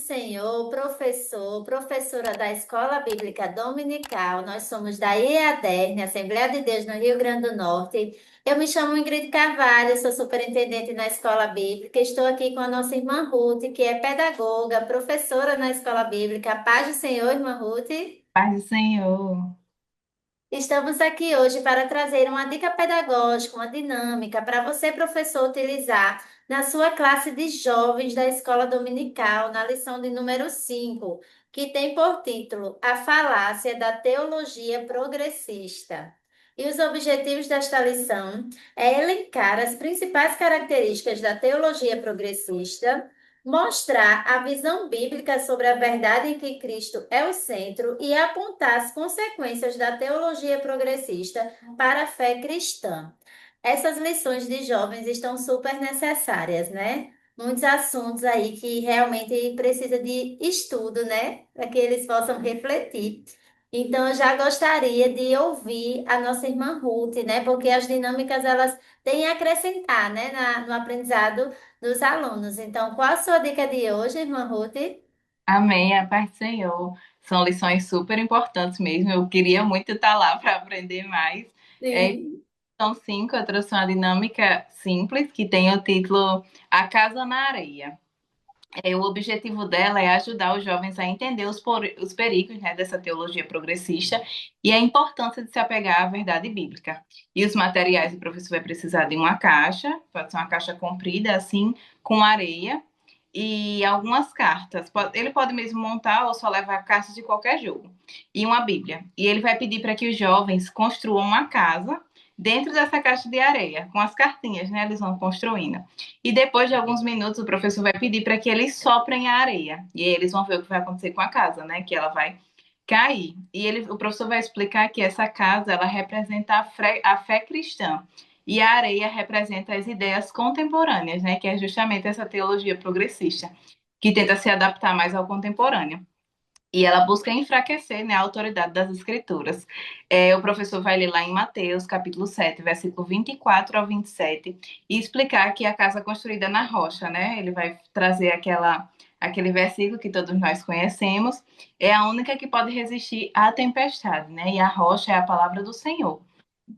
Senhor, professor, professora da Escola Bíblica Dominical. Nós somos da IEADERN, Assembleia de Deus no Rio Grande do Norte. Eu me chamo Ingrid Carvalho, sou superintendente na Escola Bíblica. Estou aqui com a nossa irmã Ruth, que é pedagoga, professora na Escola Bíblica. Paz do Senhor, irmã Ruth. Paz do Senhor. Estamos aqui hoje para trazer uma dica pedagógica, uma dinâmica para você, professor, utilizar na sua classe de jovens da escola dominical, na lição de número 5, que tem por título A Falácia da Teologia Progressista. E os objetivos desta lição é elencar as principais características da teologia progressista, mostrar a visão bíblica sobre a verdade em que Cristo é o centro e apontar as consequências da teologia progressista para a fé cristã. Essas lições de jovens estão super necessárias, né? Muitos assuntos aí que realmente precisa de estudo, né? Para que eles possam refletir. Então, eu já gostaria de ouvir a nossa irmã Ruth, né? Porque as dinâmicas, elas têm a acrescentar, né? No aprendizado dos alunos. Então, qual a sua dica de hoje, irmã Ruth? Amém, a paz do Senhor. São lições super importantes mesmo. Eu queria muito estar lá para aprender mais. É, Sim. são cinco, eu trouxe uma dinâmica simples que tem o título A Casa na Areia. O objetivo dela é ajudar os jovens a entender os perigos, né, dessa teologia progressista e a importância de se apegar à verdade bíblica. E os materiais, o professor vai precisar de uma caixa, pode ser uma caixa comprida, assim, com areia, e algumas cartas. Ele pode mesmo montar ou só levar cartas de qualquer jogo. E uma Bíblia. E ele vai pedir para que os jovens construam uma casa dentro dessa caixa de areia, com as cartinhas, né? Eles vão construindo. E depois de alguns minutos, o professor vai pedir para que eles soprem a areia. E aí eles vão ver o que vai acontecer com a casa, né? Que ela vai cair. O professor vai explicar que essa casa ela representa a fé cristã. E a areia representa as ideias contemporâneas, né? Que é justamente essa teologia progressista, que tenta se adaptar mais ao contemporâneo. E ela busca enfraquecer, né, a autoridade das escrituras. O professor vai ler lá em Mateus, capítulo 7, versículo 24 ao 27, e explicar que a casa construída na rocha, né? Ele vai trazer aquele versículo que todos nós conhecemos, é a única que pode resistir à tempestade, né? E a rocha é a palavra do Senhor.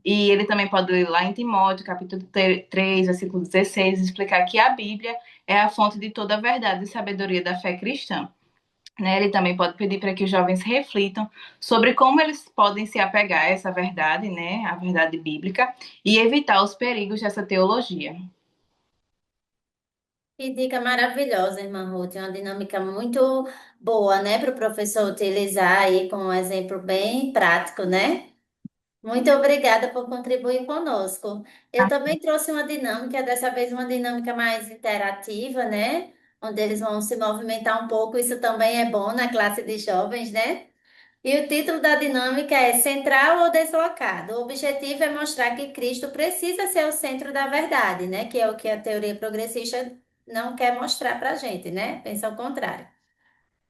E ele também pode ler lá em Timóteo, capítulo 3, versículo 16, e explicar que a Bíblia é a fonte de toda a verdade e sabedoria da fé cristã. Né? Ele também pode pedir para que os jovens reflitam sobre como eles podem se apegar a essa verdade, né, a verdade bíblica, e evitar os perigos dessa teologia. Que dica maravilhosa, irmã Ruth. É uma dinâmica muito boa, né, para o professor utilizar aí com um exemplo bem prático, né? Muito obrigada por contribuir conosco. Eu também trouxe uma dinâmica, dessa vez uma dinâmica mais interativa, né? Onde eles vão se movimentar um pouco. Isso também é bom na classe de jovens, né? E o título da dinâmica é Central ou Deslocado. O objetivo é mostrar que Cristo precisa ser o centro da verdade, né? Que é o que a teoria progressista não quer mostrar para a gente, né? Pensa ao contrário.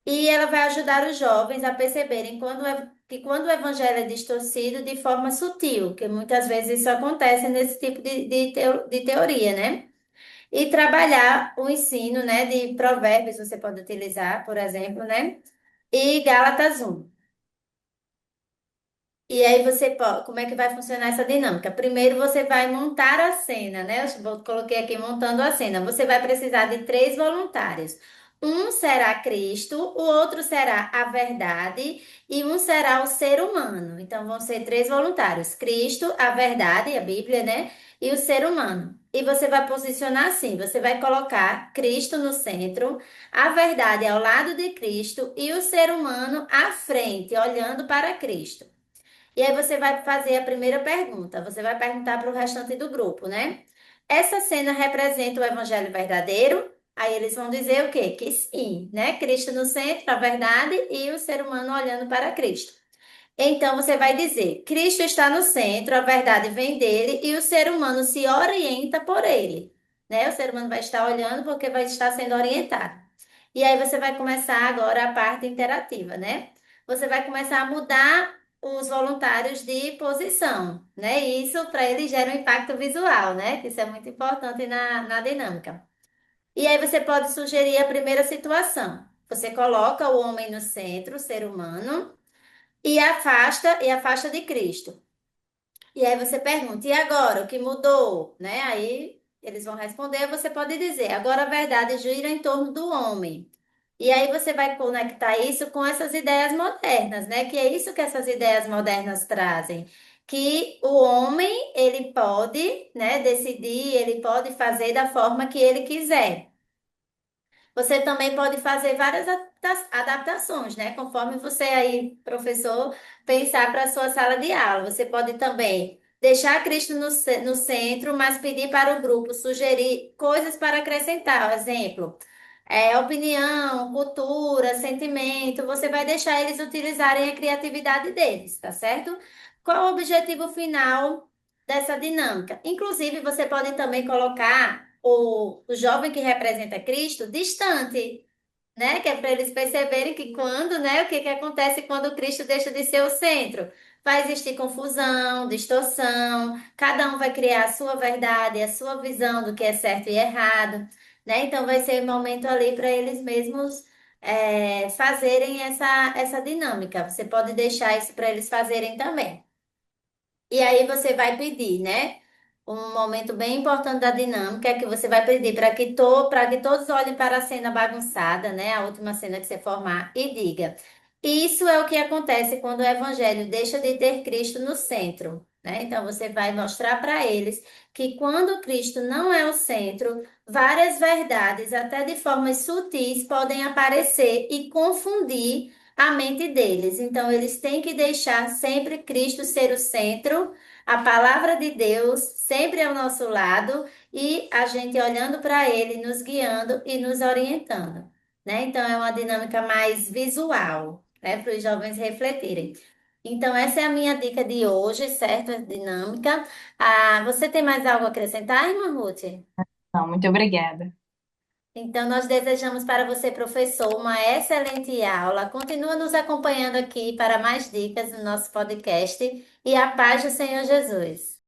E ela vai ajudar os jovens a perceberem que quando o evangelho é distorcido de forma sutil, que muitas vezes isso acontece nesse tipo de teoria, né? E trabalhar o ensino, né, de provérbios, você pode utilizar, por exemplo, né? E Gálatas 1. E aí você pode, como é que vai funcionar essa dinâmica? Primeiro você vai montar a cena, né? Coloquei aqui montando a cena. Você vai precisar de três voluntários. Um será Cristo, o outro será a verdade e um será o ser humano. Então vão ser três voluntários: Cristo, a verdade, a Bíblia, né? E o ser humano. E você vai posicionar assim: você vai colocar Cristo no centro, a verdade ao lado de Cristo e o ser humano à frente, olhando para Cristo. E aí você vai fazer a primeira pergunta. Você vai perguntar para o restante do grupo, né? Essa cena representa o evangelho verdadeiro? Aí eles vão dizer o quê? Que sim, né? Cristo no centro, a verdade e o ser humano olhando para Cristo. Então você vai dizer: Cristo está no centro, a verdade vem dele e o ser humano se orienta por ele, né? O ser humano vai estar olhando porque vai estar sendo orientado. E aí você vai começar agora a parte interativa, né? Você vai começar a mudar os voluntários de posição, né? Isso para eles gera um impacto visual, né? Que isso é muito importante na dinâmica. E aí você pode sugerir a primeira situação. Você coloca o homem no centro, o ser humano, e afasta de Cristo. E aí você pergunta, e agora, o que mudou? Né? Aí eles vão responder, você pode dizer, agora a verdade gira em torno do homem. E aí você vai conectar isso com essas ideias modernas, né? Que é isso que essas ideias modernas trazem. Que o homem, ele pode, né, decidir, ele pode fazer da forma que ele quiser. Você também pode fazer várias adaptações, né? Conforme você aí, professor, pensar para a sua sala de aula. Você pode também deixar Cristo no centro, mas pedir para o grupo sugerir coisas para acrescentar. Exemplo, opinião, cultura, sentimento. Você vai deixar eles utilizarem a criatividade deles, tá certo? Qual o objetivo final dessa dinâmica? Inclusive, você pode também colocar o jovem que representa Cristo distante, né? Que é para eles perceberem que quando, né? O que que acontece quando Cristo deixa de ser o centro? Vai existir confusão, distorção, cada um vai criar a sua verdade, a sua visão do que é certo e errado, né? Então vai ser um momento ali para eles mesmos fazerem essa dinâmica. Você pode deixar isso para eles fazerem também. E aí você vai pedir, né? Um momento bem importante da dinâmica é que você vai pedir para que todos olhem para a cena bagunçada, né? A última cena que você formar e diga: isso é o que acontece quando o evangelho deixa de ter Cristo no centro, né? Então você vai mostrar para eles que quando Cristo não é o centro, várias verdades, até de formas sutis, podem aparecer e confundir a mente deles. Então eles têm que deixar sempre Cristo ser o centro, a palavra de Deus sempre ao nosso lado e a gente olhando para Ele, nos guiando e nos orientando, né? Então é uma dinâmica mais visual, né? Para os jovens refletirem. Então essa é a minha dica de hoje, certo? A dinâmica. Ah, você tem mais algo a acrescentar, irmã Ruth? Não, muito obrigada. Então, nós desejamos para você, professor, uma excelente aula. Continua nos acompanhando aqui para mais dicas no nosso podcast e a paz do Senhor Jesus.